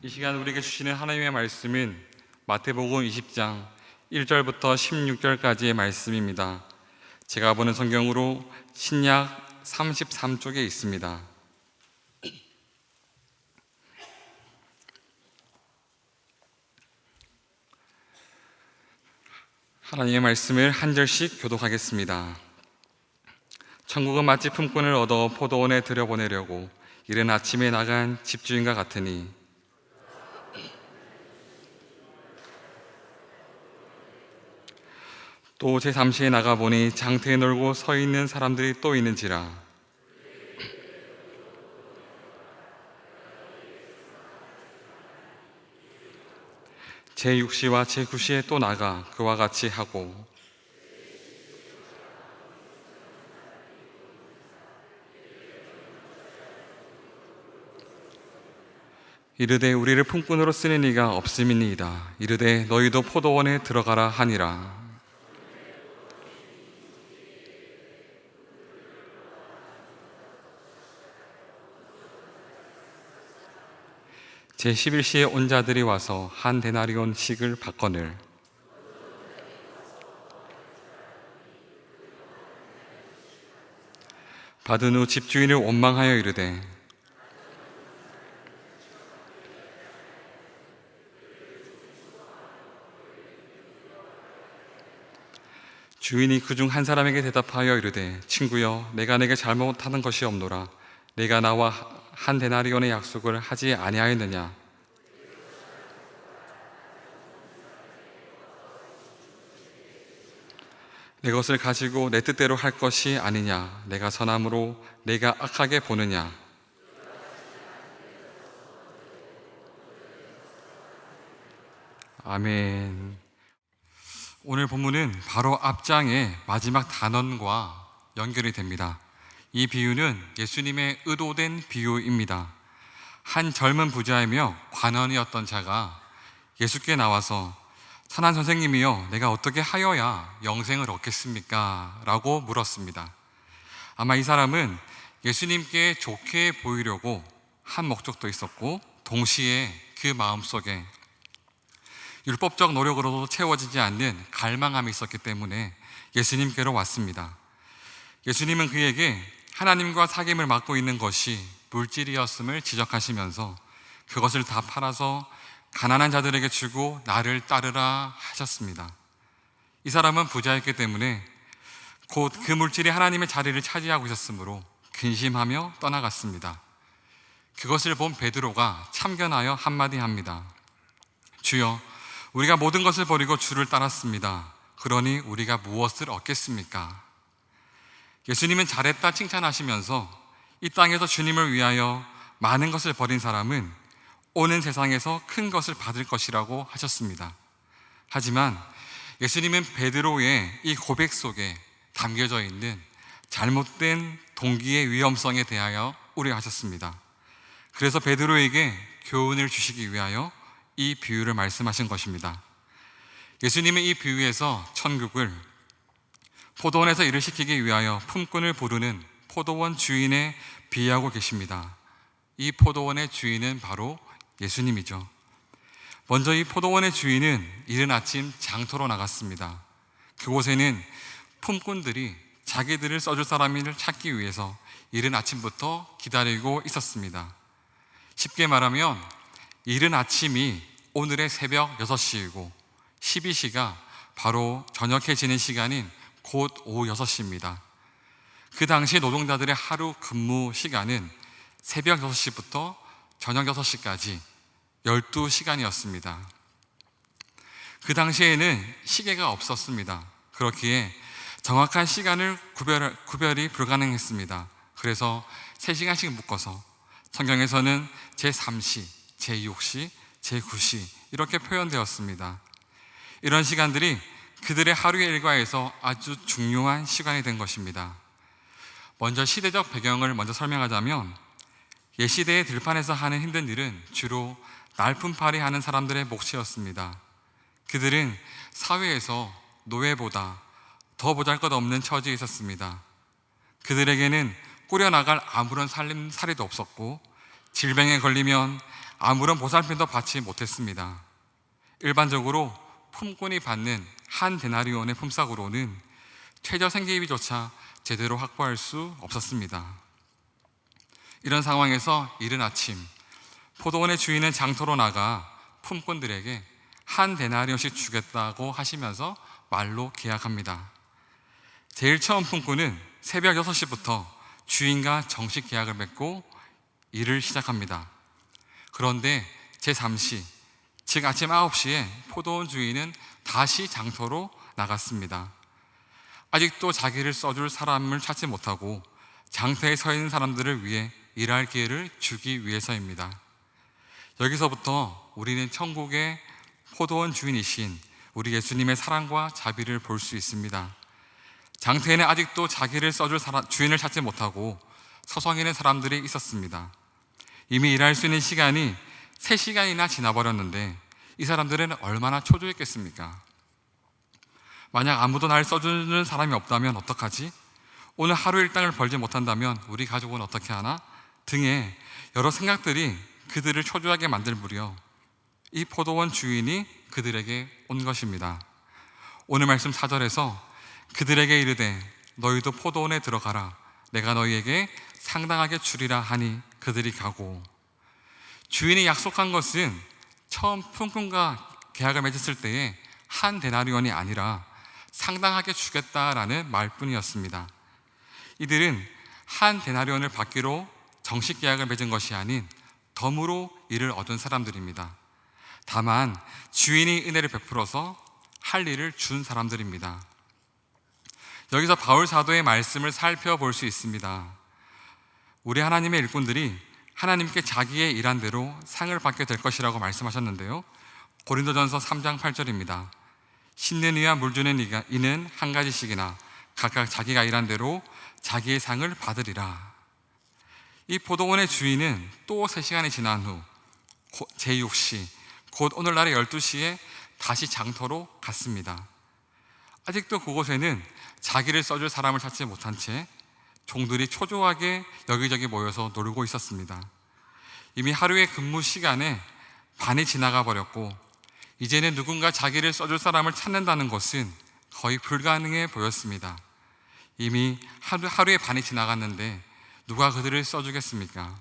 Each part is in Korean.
이 시간 우리에게 주시는 하나님의 말씀은 마태복음 20장 1절부터 16절까지의 말씀입니다. 제가 보는 성경으로 신약 33쪽에 있습니다. 하나님의 말씀을 한 절씩 교독하겠습니다. 천국은 마치 품꾼을 얻어 포도원에 들여보내려고 이른 아침에 나간 집주인과 같으니 또 제3시에 나가보니 장터에 놀고 서 있는 사람들이 또 있는지라. 제6시와 제9시에 또 나가 그와 같이 하고 이르되 우리를 품꾼으로 쓰는 이가 없음이니이다. 이르되 너희도 포도원에 들어가라 하니라. 제11시에 온 자들이 와서 한 데나리온 씩을 받거늘 받은 후 집주인을 원망하여 이르되 주인이 그중 한 사람에게 대답하여 이르되 친구여 내가 내게 잘못하는 것이 없노라. 내가 나와 한 데나리온의 약속을 하지 아니하였느냐? 내 것을 가지고 내 뜻대로 할 것이 아니냐? 내가 선함으로 내가 악하게 보느냐? 아멘. 오늘 본문은 바로 앞장의 마지막 단원과 연결이 됩니다. 이 비유는 예수님의 의도된 비유입니다. 한 젊은 부자이며 관원이었던 자가 예수께 나와서 선한 선생님이여 내가 어떻게 하여야 영생을 얻겠습니까? 라고 물었습니다. 아마 이 사람은 예수님께 좋게 보이려고 한 목적도 있었고 동시에 그 마음속에 율법적 노력으로도 채워지지 않는 갈망함이 있었기 때문에 예수님께로 왔습니다. 예수님은 그에게 하나님과 사귐을 맡고 있는 것이 물질이었음을 지적하시면서 그것을 다 팔아서 가난한 자들에게 주고 나를 따르라 하셨습니다. 이 사람은 부자였기 때문에 곧 그 물질이 하나님의 자리를 차지하고 있었으므로 근심하며 떠나갔습니다. 그것을 본 베드로가 참견하여 한마디 합니다. 주여 우리가 모든 것을 버리고 주를 따랐습니다. 그러니 우리가 무엇을 얻겠습니까? 예수님은 잘했다 칭찬하시면서 이 땅에서 주님을 위하여 많은 것을 버린 사람은 오는 세상에서 큰 것을 받을 것이라고 하셨습니다. 하지만 예수님은 베드로의 이 고백 속에 담겨져 있는 잘못된 동기의 위험성에 대하여 우려하셨습니다. 그래서 베드로에게 교훈을 주시기 위하여 이 비유를 말씀하신 것입니다. 예수님은 이 비유에서 천국을 포도원에서 일을 시키기 위하여 품꾼을 부르는 포도원 주인에 비유하고 계십니다. 이 포도원의 주인은 바로 예수님이죠. 먼저 이 포도원의 주인은 이른 아침 장터로 나갔습니다. 그곳에는 품꾼들이 자기들을 써줄 사람을 찾기 위해서 이른 아침부터 기다리고 있었습니다. 쉽게 말하면 이른 아침이 오늘의 새벽 6시이고 12시가 바로 저녁해지는 시간인 곧 오후 6시입니다. 그 당시 노동자들의 하루 근무 시간은 새벽 6시부터 저녁 6시까지 12시간이었습니다. 그 당시에는 시계가 없었습니다. 그렇기에 정확한 시간을 구별이 불가능했습니다. 그래서 3시간씩 묶어서 성경에서는 제3시, 제6시, 제9시 이렇게 표현되었습니다. 이런 시간들이 그들의 하루의 일과에서 아주 중요한 시간이 된 것입니다. 먼저 시대적 배경을 먼저 설명하자면 옛시대의 들판에서 하는 힘든 일은 주로 날품팔이 하는 사람들의 몫이었습니다. 그들은 사회에서 노예보다 더 보잘것없는 처지에 있었습니다. 그들에게는 꾸려나갈 아무런 살림살이도 없었고 질병에 걸리면 아무런 보살핌도 받지 못했습니다. 일반적으로 품꾼이 받는 한 데나리온의 품삯으로는 최저 생계비조차 제대로 확보할 수 없었습니다. 이런 상황에서 이른 아침 포도원의 주인은 장터로 나가 품꾼들에게 한 데나리온씩 주겠다고 하시면서 말로 계약합니다. 제일 처음 품꾼은 새벽 6시부터 주인과 정식 계약을 맺고 일을 시작합니다. 그런데 제3시, 즉 아침 9시에 포도원 주인은 다시 장터로 나갔습니다. 아직도 자기를 써줄 사람을 찾지 못하고 장터에 서 있는 사람들을 위해 일할 기회를 주기 위해서입니다. 여기서부터 우리는 천국의 포도원 주인이신 우리 예수님의 사랑과 자비를 볼 수 있습니다. 장터에는 아직도 자기를 써줄 주인을 찾지 못하고 서성이는 사람들이 있었습니다. 이미 일할 수 있는 시간이 3시간이나 지나버렸는데 이 사람들은 얼마나 초조했겠습니까? 만약 아무도 날 써주는 사람이 없다면 어떡하지? 오늘 하루 일당을 벌지 못한다면 우리 가족은 어떻게 하나? 등의 여러 생각들이 그들을 초조하게 만들 무렵 이 포도원 주인이 그들에게 온 것입니다. 오늘 말씀 4절에서 그들에게 이르되 너희도 포도원에 들어가라 내가 너희에게 상당하게 주리라 하니 그들이 가고, 주인이 약속한 것은 처음 품꾼과 계약을 맺었을 때의 한 데나리온이 아니라 상당하게 주겠다라는 말뿐이었습니다. 이들은 한 데나리온을 받기로 정식 계약을 맺은 것이 아닌 덤으로 이를 얻은 사람들입니다. 다만 주인이 은혜를 베풀어서 할 일을 준 사람들입니다. 여기서 바울 사도의 말씀을 살펴볼 수 있습니다. 우리 하나님의 일꾼들이 하나님께 자기의 일한 대로 상을 받게 될 것이라고 말씀하셨는데요, 고린도전서 3장 8절입니다. 심는 이와 물 주는 이는 한 가지씩이나 각각 자기가 일한 대로 자기의 상을 받으리라. 이 포도원의 주인은 또 3시간이 지난 후 제6시 곧 오늘날의 12시에 다시 장터로 갔습니다. 아직도 그곳에는 자기를 써줄 사람을 찾지 못한 채 종들이 초조하게 여기저기 모여서 놀고 있었습니다. 이미 하루의 근무 시간에 반이 지나가 버렸고 이제는 누군가 자기를 써줄 사람을 찾는다는 것은 거의 불가능해 보였습니다. 이미 하루의 반이 지나갔는데 누가 그들을 써주겠습니까?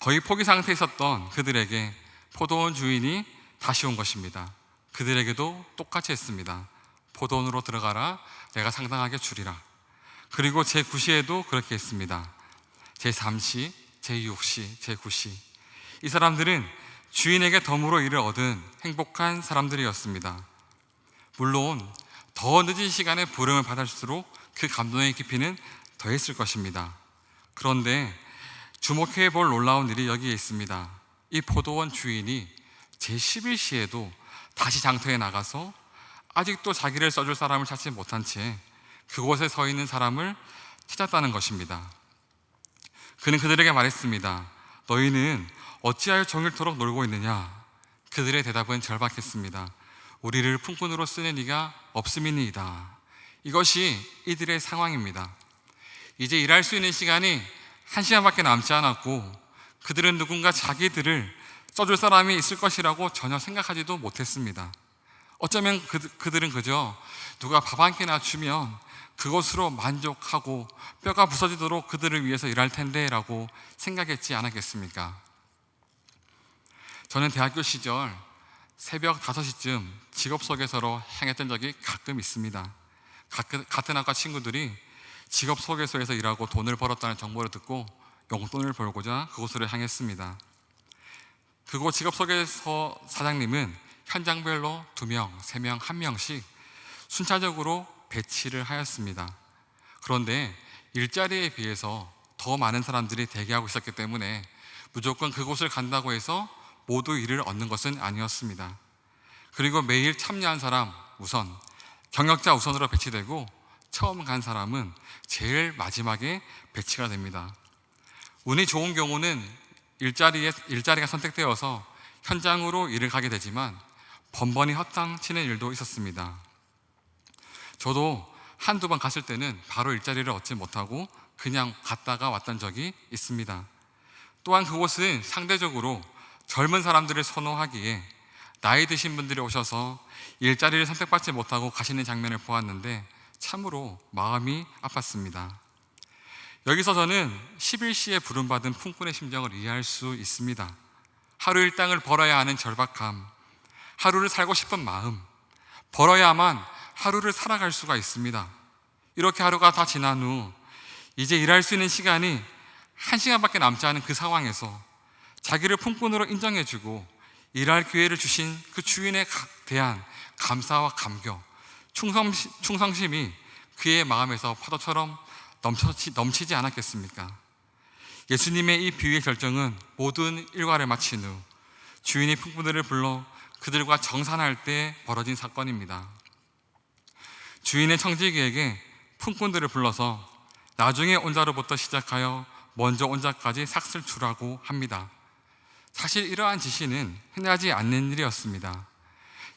거의 포기 상태에 있었던 그들에게 포도원 주인이 다시 온 것입니다. 그들에게도 똑같이 했습니다. 포도원으로 들어가라 내가 상당하게 주리라. 그리고 제9시에도 그렇게 했습니다. 제3시, 제6시, 제9시. 이 사람들은 주인에게 덤으로 일을 얻은 행복한 사람들이었습니다. 물론 더 늦은 시간에 부름을 받을수록 그 감동의 깊이는 더했을 것입니다. 그런데 주목해 볼 놀라운 일이 여기에 있습니다. 이 포도원 주인이 제11시에도 다시 장터에 나가서 아직도 자기를 써줄 사람을 찾지 못한 채 그곳에 서 있는 사람을 찾았다는 것입니다. 그는 그들에게 말했습니다. 너희는 어찌하여 종일토록 놀고 있느냐? 그들의 대답은 절박했습니다. 우리를 품꾼으로 쓰는 이가 없음이니이다. 이것이 이들의 상황입니다. 이제 일할 수 있는 시간이 1시간밖에 남지 않았고 그들은 누군가 자기들을 써줄 사람이 있을 것이라고 전혀 생각하지도 못했습니다. 어쩌면 그들은 그저 누가 밥 한 끼나 주면 그것으로 만족하고 뼈가 부서지도록 그들을 위해서 일할 텐데 라고 생각했지 않았겠습니까? 저는 대학교 시절 새벽 5시쯤 직업 소개서로 향했던 적이 가끔 있습니다. 같은 학과 친구들이 직업 소개소에서 일하고 돈을 벌었다는 정보를 듣고 용돈을 벌고자 그곳으로 향했습니다. 그곳 직업 소개서 사장님은 현장별로 2명, 3명, 1명씩 순차적으로 배치를 하였습니다. 그런데 일자리에 비해서 더 많은 사람들이 대기하고 있었기 때문에 무조건 그곳을 간다고 해서 모두 일을 얻는 것은 아니었습니다. 그리고 매일 참여한 사람 우선, 경력자 우선으로 배치되고 처음 간 사람은 제일 마지막에 배치가 됩니다. 운이 좋은 경우는 일자리가 선택되어서 현장으로 일을 가게 되지만 번번이 허탕치는 일도 있었습니다. 저도 한두 번 갔을 때는 바로 일자리를 얻지 못하고 그냥 갔다가 왔던 적이 있습니다. 또한 그곳은 상대적으로 젊은 사람들을 선호하기에 나이 드신 분들이 오셔서 일자리를 선택받지 못하고 가시는 장면을 보았는데 참으로 마음이 아팠습니다. 여기서 저는 11시에 부름받은 품꾼의 심정을 이해할 수 있습니다. 하루 일당을 벌어야 하는 절박함, 하루를 살고 싶은 마음, 벌어야만 하루를 살아갈 수가 있습니다. 이렇게 하루가 다 지난 후 이제 일할 수 있는 시간이 1시간밖에 남지 않은 그 상황에서 자기를 품꾼으로 인정해주고 일할 기회를 주신 그 주인에 대한 감사와 감격, 충성심이 그의 마음에서 파도처럼 넘치지 않았겠습니까? 예수님의 이 비유의 결정은 모든 일과를 마친 후 주인이 품꾼들을 불러 그들과 정산할 때 벌어진 사건입니다. 주인의 청지기에게 품꾼들을 불러서 나중에 온 자로부터 시작하여 먼저 온 자까지 삭슬 주라고 합니다. 사실 이러한 지시는 흔하지 않는 일이었습니다.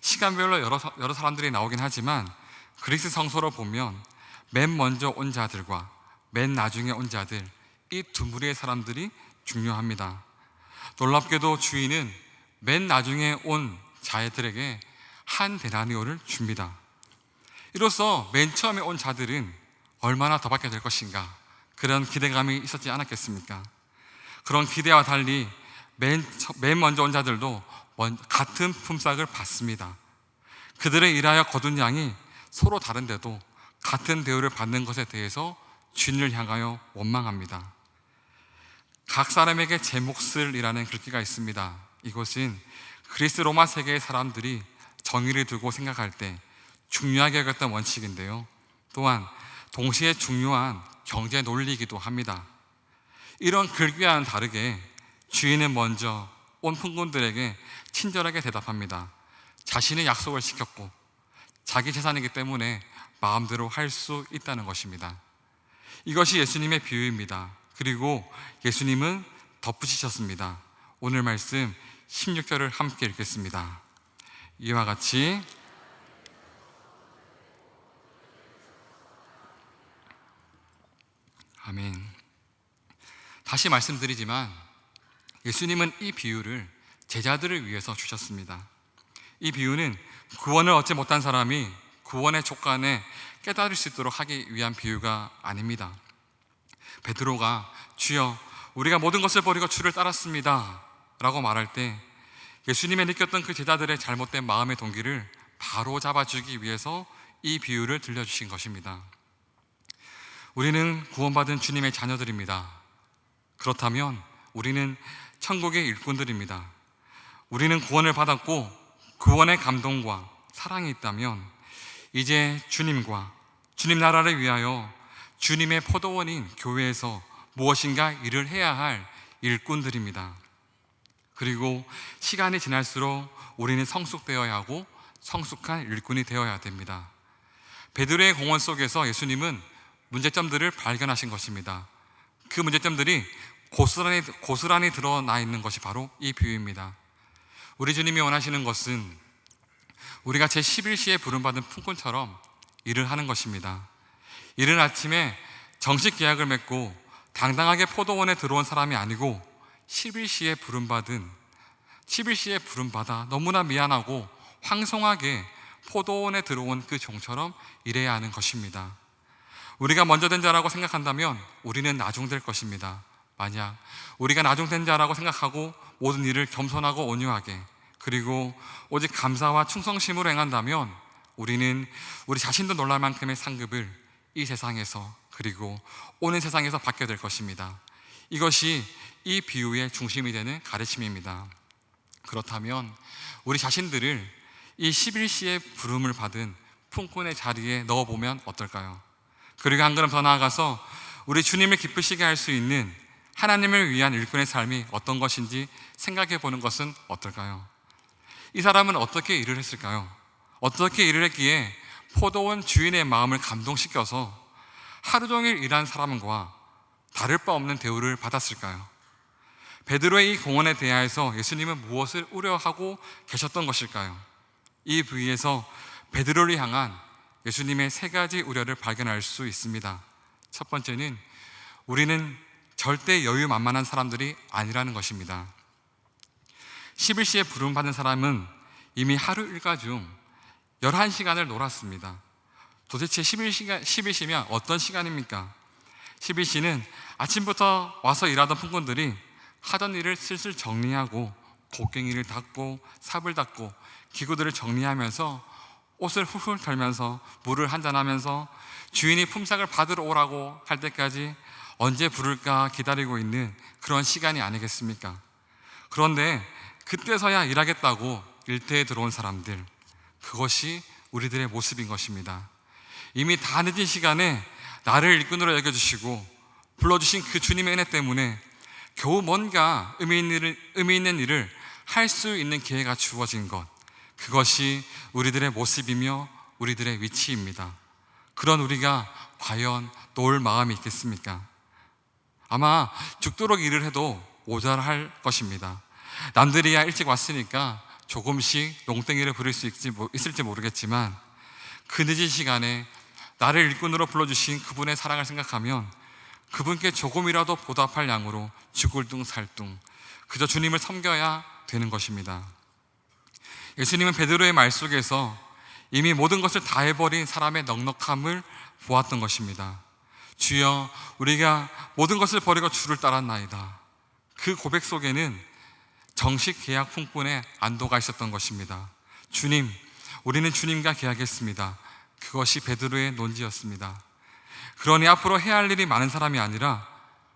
시간별로 여러 사람들이 나오긴 하지만 그리스 성서로 보면 맨 먼저 온 자들과 맨 나중에 온 자들, 이 두 무리의 사람들이 중요합니다. 놀랍게도 주인은 맨 나중에 온 자들에게 한 데나리오를 줍니다. 이로써 맨 처음에 온 자들은 얼마나 더 받게 될 것인가, 그런 기대감이 있었지 않았겠습니까? 그런 기대와 달리 맨 먼저 온 자들도 같은 품삯을 받습니다. 그들의 일하여 거둔 양이 서로 다른데도 같은 대우를 받는 것에 대해서 주인을 향하여 원망합니다. 각 사람에게 제 몫을이라는 글귀가 있습니다. 이것은 그리스 로마 세계의 사람들이 정의를 두고 생각할 때 중요하게 여겼던 원칙인데요, 또한 동시에 중요한 경제 논리이기도 합니다. 이런 글귀와는 다르게 주인은 먼저 온 품꾼들에게 친절하게 대답합니다. 자신의 약속을 지켰고 자기 재산이기 때문에 마음대로 할 수 있다는 것입니다. 이것이 예수님의 비유입니다. 그리고 예수님은 덧붙이셨습니다. 오늘 말씀 16절을 함께 읽겠습니다. 이와 같이 아멘. 다시 말씀드리지만 예수님은 이 비유를 제자들을 위해서 주셨습니다. 이 비유는 구원을 얻지 못한 사람이 구원의 족간에 깨달을 수 있도록 하기 위한 비유가 아닙니다. 베드로가 주여 우리가 모든 것을 버리고 주를 따랐습니다 라고 말할 때 예수님의 느꼈던 그 제자들의 잘못된 마음의 동기를 바로 잡아주기 위해서 이 비유를 들려주신 것입니다. 우리는 구원받은 주님의 자녀들입니다. 그렇다면 우리는 천국의 일꾼들입니다. 우리는 구원을 받았고 구원의 감동과 사랑이 있다면 이제 주님과 주님 나라를 위하여 주님의 포도원인 교회에서 무엇인가 일을 해야 할 일꾼들입니다. 그리고 시간이 지날수록 우리는 성숙되어야 하고 성숙한 일꾼이 되어야 됩니다. 베드로의 공원 속에서 예수님은 문제점들을 발견하신 것입니다. 그 문제점들이 고스란히 드러나 있는 것이 바로 이 비유입니다. 우리 주님이 원하시는 것은 우리가 제11시에 부름받은 품꾼처럼 일을 하는 것입니다. 이른 아침에 정식 계약을 맺고 당당하게 포도원에 들어온 사람이 아니고 11시에 부름받아 너무나 미안하고 황송하게 포도원에 들어온 그 종처럼 일해야 하는 것입니다. 우리가 먼저 된 자라고 생각한다면 우리는 나중될 것입니다. 만약 우리가 나중된 자라고 생각하고 모든 일을 겸손하고 온유하게 그리고 오직 감사와 충성심으로 행한다면 우리는 우리 자신도 놀랄 만큼의 상급을 이 세상에서 그리고 오는 세상에서 받게 될 것입니다. 이것이 이 비유의 중심이 되는 가르침입니다. 그렇다면 우리 자신들을 이 11시에 부름을 받은 품꾼의 자리에 넣어보면 어떨까요? 그리고 한 걸음 더 나아가서 우리 주님을 기쁘시게 할 수 있는 하나님을 위한 일꾼의 삶이 어떤 것인지 생각해 보는 것은 어떨까요? 이 사람은 어떻게 일을 했을까요? 어떻게 일을 했기에 포도원 주인의 마음을 감동시켜서 하루 종일 일한 사람과 다를 바 없는 대우를 받았을까요? 베드로의 이 공헌에 대하여서 예수님은 무엇을 우려하고 계셨던 것일까요? 이 부위에서 베드로를 향한 예수님의 세 가지 우려를 발견할 수 있습니다. 첫 번째는 우리는 절대 여유만만한 사람들이 아니라는 것입니다. 11시에 부름받은 사람은 이미 하루 일과 중 11시간을 놀았습니다. 도대체 11시면 어떤 시간입니까? 11시는 아침부터 와서 일하던 품꾼들이 하던 일을 슬슬 정리하고 곡괭이를 닦고 삽을 닦고 기구들을 정리하면서 옷을 훌훌 털면서 물을 한잔하면서 주인이 품삯을 받으러 오라고 할 때까지 언제 부를까 기다리고 있는 그런 시간이 아니겠습니까? 그런데 그때서야 일하겠다고 일터에 들어온 사람들, 그것이 우리들의 모습인 것입니다. 이미 다 늦은 시간에 나를 일꾼으로 여겨주시고 불러주신 그 주님의 은혜 때문에 겨우 뭔가 의미 있는 일을 할 수 있는 기회가 주어진 것, 그것이 우리들의 모습이며 우리들의 위치입니다. 그런 우리가 과연 놓을 마음이 있겠습니까? 아마 죽도록 일을 해도 모자랄 것입니다. 남들이야 일찍 왔으니까 조금씩 농땡이를 부릴 수 있을지 모르겠지만 그 늦은 시간에 나를 일꾼으로 불러주신 그분의 사랑을 생각하면 그분께 조금이라도 보답할 양으로 죽을 둥 살 둥 그저 주님을 섬겨야 되는 것입니다. 예수님은 베드로의 말 속에서 이미 모든 것을 다 해버린 사람의 넉넉함을 보았던 것입니다. 주여, 우리가 모든 것을 버리고 주를 따랐나이다. 그 고백 속에는 정식 계약 품꾼의 안도가 있었던 것입니다. 주님, 우리는 주님과 계약했습니다. 그것이 베드로의 논지였습니다. 그러니 앞으로 해야 할 일이 많은 사람이 아니라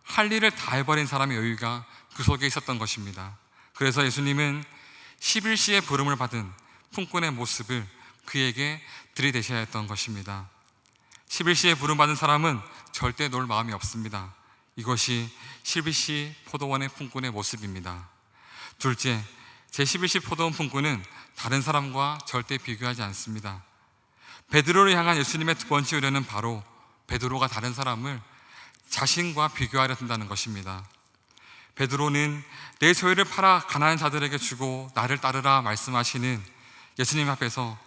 할 일을 다 해버린 사람의 여유가 그 속에 있었던 것입니다. 그래서 예수님은 11시에 부름을 받은 품꾼의 모습을 그에게 들이대셔야 했던 것입니다. 11시에 부름받은 사람은 절대 놀 마음이 없습니다. 이것이 11시 포도원의 품꾼의 모습입니다. 둘째, 제11시 포도원 품꾼은 다른 사람과 절대 비교하지 않습니다. 베드로를 향한 예수님의 두 번째 의뢰는 바로 베드로가 다른 사람을 자신과 비교하려 든다는 것입니다. 베드로는 내 소유를 팔아 가난한 자들에게 주고 나를 따르라 말씀하시는 예수님 앞에서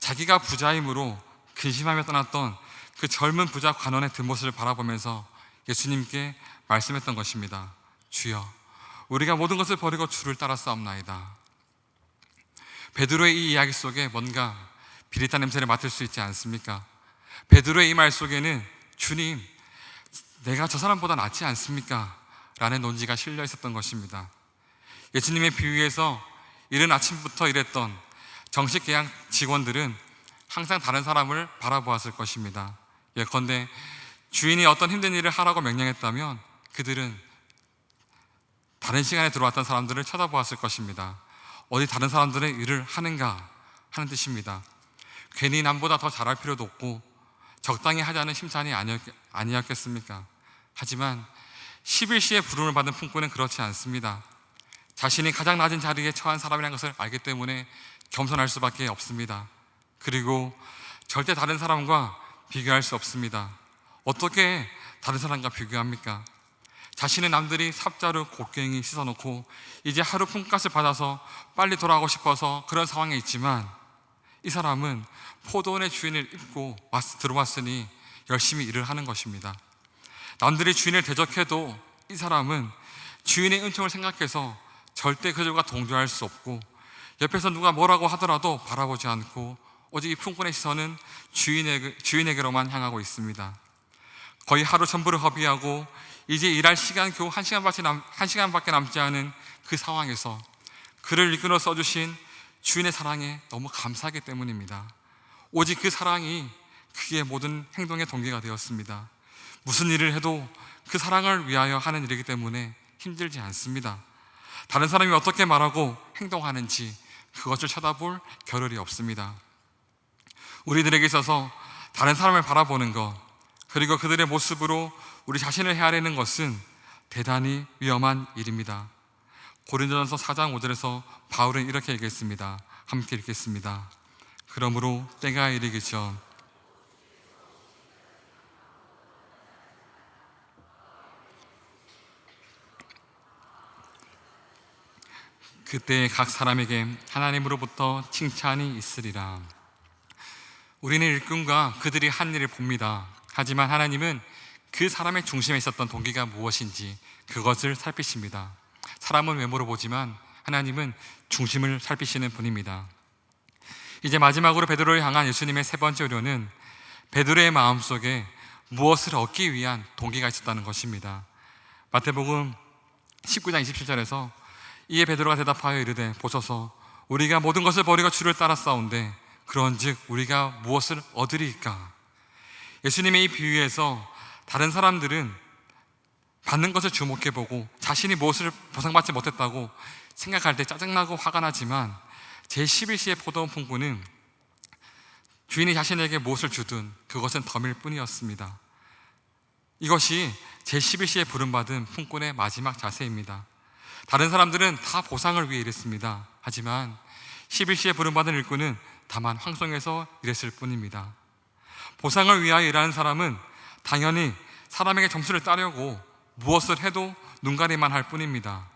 자기가 부자임으로 근심하며 떠났던 그 젊은 부자 관원의 뒷모습을 바라보면서 예수님께 말씀했던 것입니다. 주여, 우리가 모든 것을 버리고 주를 따랐사옵나이다. 베드로의 이 이야기 속에 뭔가 비릿한 냄새를 맡을 수 있지 않습니까? 베드로의 이 말 속에는 주님, 내가 저 사람보다 낫지 않습니까? 라는 논지가 실려 있었던 것입니다. 예수님의 비유에서 이른 아침부터 일했던 정식 계약 직원들은 항상 다른 사람을 바라보았을 것입니다. 예컨대 주인이 어떤 힘든 일을 하라고 명령했다면 그들은 다른 시간에 들어왔던 사람들을 쳐다보았을 것입니다. 어디 다른 사람들의 일을 하는가 하는 뜻입니다. 괜히 남보다 더 잘할 필요도 없고 적당히 하자는 심산이 아니었겠습니까? 하지만 11시에 부름을 받은 품꾼은 그렇지 않습니다. 자신이 가장 낮은 자리에 처한 사람이라는 것을 알기 때문에 겸손할 수밖에 없습니다. 그리고 절대 다른 사람과 비교할 수 없습니다. 어떻게 다른 사람과 비교합니까? 자신은 남들이 삽자루 곡괭이 씻어놓고 이제 하루 품값을 받아서 빨리 돌아가고 싶어서 그런 상황에 있지만 이 사람은 포도원의 주인을 입고 들어왔으니 열심히 일을 하는 것입니다. 남들이 주인을 대적해도 이 사람은 주인의 은총을 생각해서 절대 그들과 동조할 수 없고 옆에서 누가 뭐라고 하더라도 바라보지 않고 오직 이 품꾼의 시선은 주인에게로만 향하고 있습니다. 거의 하루 전부를 허비하고 이제 일할 시간 겨우 한 시간밖에 남지 않은 그 상황에서 그를 이끌어 써주신 주인의 사랑에 너무 감사하기 때문입니다. 오직 그 사랑이 그의 모든 행동의 동기가 되었습니다. 무슨 일을 해도 그 사랑을 위하여 하는 일이기 때문에 힘들지 않습니다. 다른 사람이 어떻게 말하고 행동하는지 그것을 쳐다볼 겨를이 없습니다. 우리들에게 있어서 다른 사람을 바라보는 것, 그리고 그들의 모습으로 우리 자신을 헤아리는 것은 대단히 위험한 일입니다. 고린도전서 4장 5절에서 바울은 이렇게 얘기했습니다. 함께 읽겠습니다. 그러므로 때가 이르기 전 그때 각 사람에게 하나님으로부터 칭찬이 있으리라. 우리는 일꾼과 그들이 한 일을 봅니다. 하지만 하나님은 그 사람의 중심에 있었던 동기가 무엇인지 그것을 살피십니다. 사람은 외모로 보지만 하나님은 중심을 살피시는 분입니다. 이제 마지막으로 베드로를 향한 예수님의 세 번째 우려는 베드로의 마음속에 무엇을 얻기 위한 동기가 있었다는 것입니다. 마태복음 19장 27절에서 이에 베드로가 대답하여 이르되 보소서 우리가 모든 것을 버리고 주를 따랐사온데 그런즉 우리가 무엇을 얻으리이까? 예수님의 이 비유에서 다른 사람들은 받는 것을 주목해보고 자신이 무엇을 보상받지 못했다고 생각할 때 짜증나고 화가 나지만 제11시의 포도원 풍부는 주인이 자신에게 무엇을 주든 그것은 덤일 뿐이었습니다. 이것이 제11시에 부름받은 품꾼의 마지막 자세입니다. 다른 사람들은 다 보상을 위해 일했습니다. 하지만 11시에 부름받은 일꾼은 다만 황송해서 일했을 뿐입니다. 보상을 위하여 일하는 사람은 당연히 사람에게 점수를 따려고 무엇을 해도 눈가리만 할 뿐입니다.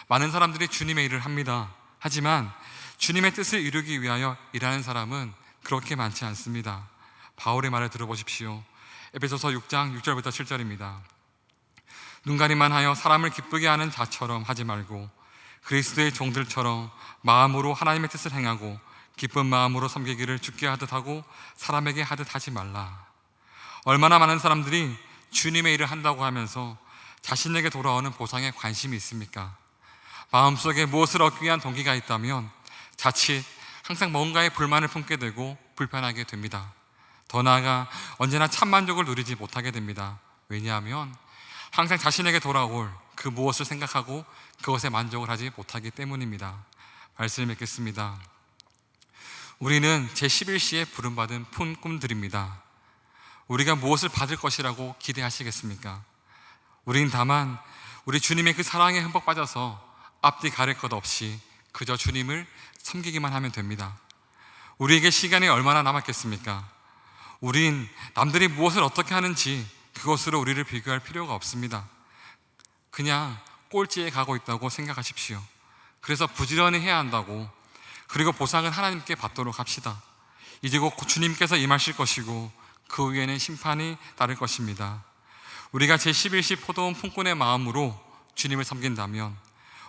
많은 사람들이 주님의 일을 합니다. 하지만 주님의 뜻을 이루기 위하여 일하는 사람은 그렇게 많지 않습니다. 바울의 말을 들어보십시오. 에베소서 6장 6절부터 7절입니다. 눈가리만 하여 사람을 기쁘게 하는 자처럼 하지 말고 그리스도의 종들처럼 마음으로 하나님의 뜻을 행하고 기쁜 마음으로 섬기기를 주께 하듯 하고 사람에게 하듯 하지 말라. 얼마나 많은 사람들이 주님의 일을 한다고 하면서 자신에게 돌아오는 보상에 관심이 있습니까? 마음속에 무엇을 얻기 위한 동기가 있다면 자칫 항상 뭔가에 불만을 품게 되고 불편하게 됩니다. 더 나아가 언제나 참만족을 누리지 못하게 됩니다. 왜냐하면 항상 자신에게 돌아올 그 무엇을 생각하고 그것에 만족을 하지 못하기 때문입니다. 말씀을 맺겠습니다. 우리는 제11시에 부름받은 품꾼들입니다. 우리가 무엇을 받을 것이라고 기대하시겠습니까? 우린 다만 우리 주님의 그 사랑에 흠뻑 빠져서 앞뒤 가릴 것 없이 그저 주님을 섬기기만 하면 됩니다. 우리에게 시간이 얼마나 남았겠습니까? 우린 남들이 무엇을 어떻게 하는지 그것으로 우리를 비교할 필요가 없습니다. 그냥 꼴찌에 가고 있다고 생각하십시오. 그래서 부지런히 해야 한다고, 그리고 보상은 하나님께 받도록 합시다. 이제 곧 주님께서 임하실 것이고 그 위에는 심판이 따를 것입니다. 우리가 제11시 포도원 품꾼의 마음으로 주님을 섬긴다면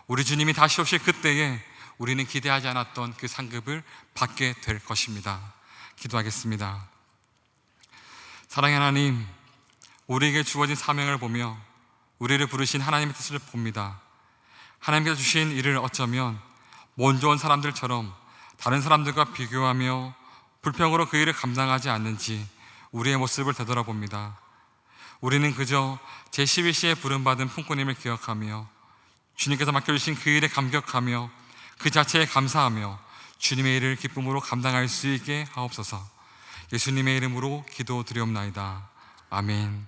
우리 주님이 다시 오실 그때에 우리는 기대하지 않았던 그 상급을 받게 될 것입니다. 기도하겠습니다. 사랑의 하나님, 우리에게 주어진 사명을 보며 우리를 부르신 하나님의 뜻을 봅니다. 하나님께서 주신 일을 어쩌면 못 좋은 사람들처럼 다른 사람들과 비교하며 불평으로 그 일을 감당하지 않는지 우리의 모습을 되돌아봅니다. 우리는 그저 제11시에 부름받은 품꾼임을 기억하며 주님께서 맡겨주신 그 일에 감격하며 그 자체에 감사하며 주님의 일을 기쁨으로 감당할 수 있게 하옵소서. 예수님의 이름으로 기도드리옵나이다. 아멘.